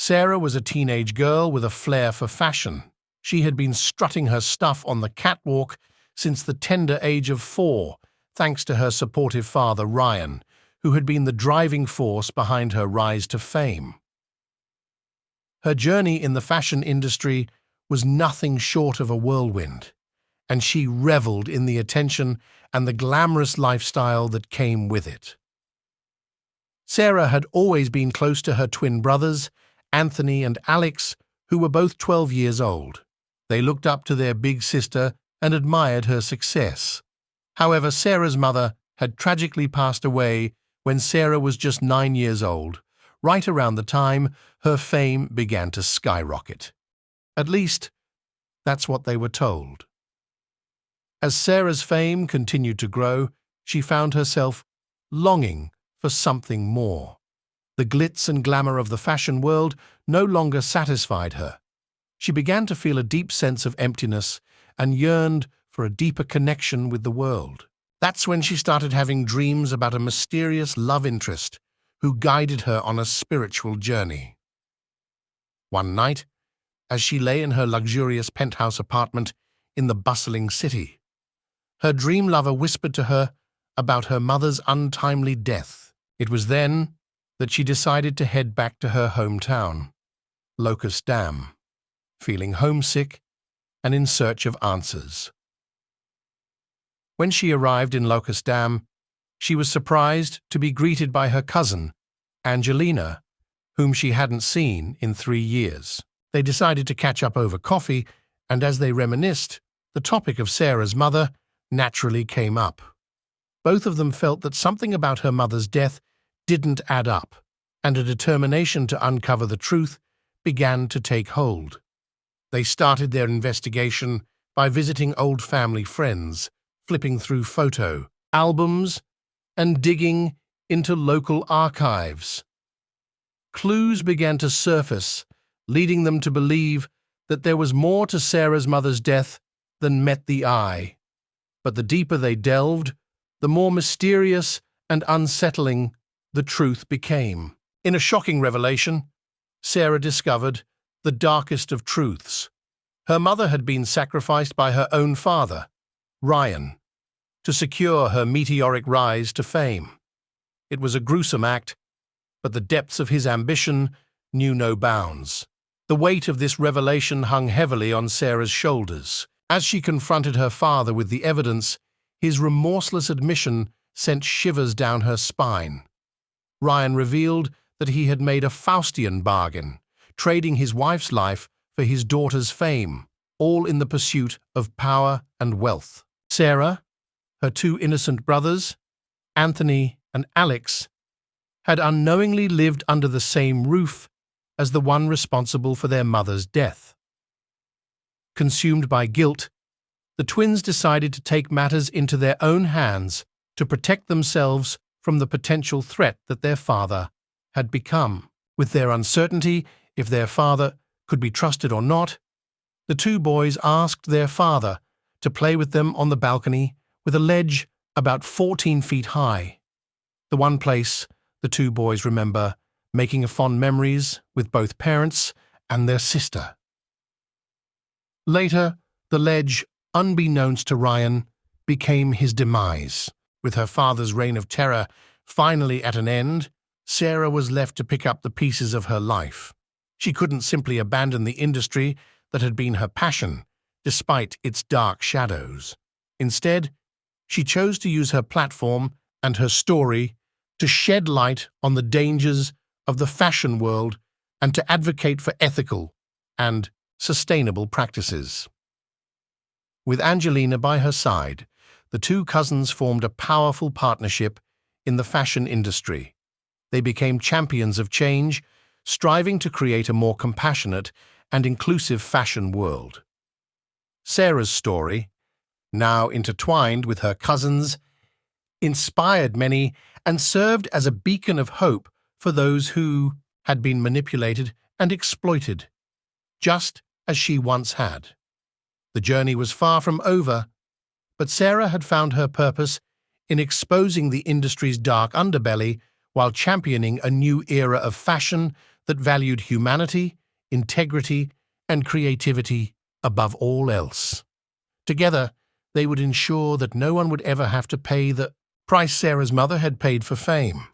Sarah was a teenage girl with a flair for fashion. She had been strutting her stuff on the catwalk since the tender age of 4, thanks to her supportive father, Ryan, who had been the driving force behind her rise to fame. Her journey in the fashion industry was nothing short of a whirlwind, and she reveled in the attention and the glamorous lifestyle that came with it. Sarah had always been close to her twin brothers, Anthony and Alex, who were both 12 years old. They looked up to their big sister and admired her success. However, Sarah's mother had tragically passed away when Sarah was just 9 years old, right around the time her fame began to skyrocket. At least, that's what they were told. As Sarah's fame continued to grow, she found herself longing for something more. The glitz and glamour of the fashion world no longer satisfied her. She began to feel a deep sense of emptiness and yearned for a deeper connection with the world. That's when she started having dreams about a mysterious love interest who guided her on a spiritual journey. One night, as she lay in her luxurious penthouse apartment in the bustling city, her dream lover whispered to her about her mother's untimely death. It was then that she decided to head back to her hometown, Locust Dam, feeling homesick and in search of answers. When she arrived in Locust Dam, she was surprised to be greeted by her cousin, Angelina, whom she hadn't seen in 3 years. They decided to catch up over coffee, and as they reminisced, the topic of Sarah's mother naturally came up. Both of them felt that something about her mother's death didn't add up, and a determination to uncover the truth began to take hold. They started their investigation by visiting old family friends, flipping through photo albums, and digging into local archives. Clues began to surface, leading them to believe that there was more to Sarah's mother's death than met the eye. But the deeper they delved, the more mysterious and unsettling the truth became. In a shocking revelation, Sarah discovered the darkest of truths. Her mother had been sacrificed by her own father, Ryan, to secure her meteoric rise to fame. It was a gruesome act, but the depths of his ambition knew no bounds. The weight of this revelation hung heavily on Sarah's shoulders. As she confronted her father with the evidence, his remorseless admission sent shivers down her spine. Ryan revealed that he had made a Faustian bargain, trading his wife's life for his daughter's fame, all in the pursuit of power and wealth. Sarah, her 2 innocent brothers, Anthony and Alex, had unknowingly lived under the same roof as the one responsible for their mother's death. Consumed by guilt, the twins decided to take matters into their own hands to protect themselves from the potential threat that their father had become. With their uncertainty if their father could be trusted or not, the 2 boys asked their father to play with them on the balcony with a ledge about 14 feet high, the one place the 2 boys remember making fond memories with both parents and their sister. Later, the ledge, unbeknownst to Ryan, became his demise. With her father's reign of terror finally at an end, Sarah was left to pick up the pieces of her life. She couldn't simply abandon the industry that had been her passion, despite its dark shadows. Instead, she chose to use her platform and her story to shed light on the dangers of the fashion world and to advocate for ethical and sustainable practices. With Angelina by her side, the 2 cousins formed a powerful partnership in the fashion industry. They became champions of change, striving to create a more compassionate and inclusive fashion world. Sarah's story, now intertwined with her cousins', inspired many and served as a beacon of hope for those who had been manipulated and exploited, just as she once had. The journey was far from over, but Sarah had found her purpose in exposing the industry's dark underbelly while championing a new era of fashion that valued humanity, integrity, and creativity above all else. Together, they would ensure that no one would ever have to pay the price Sarah's mother had paid for fame.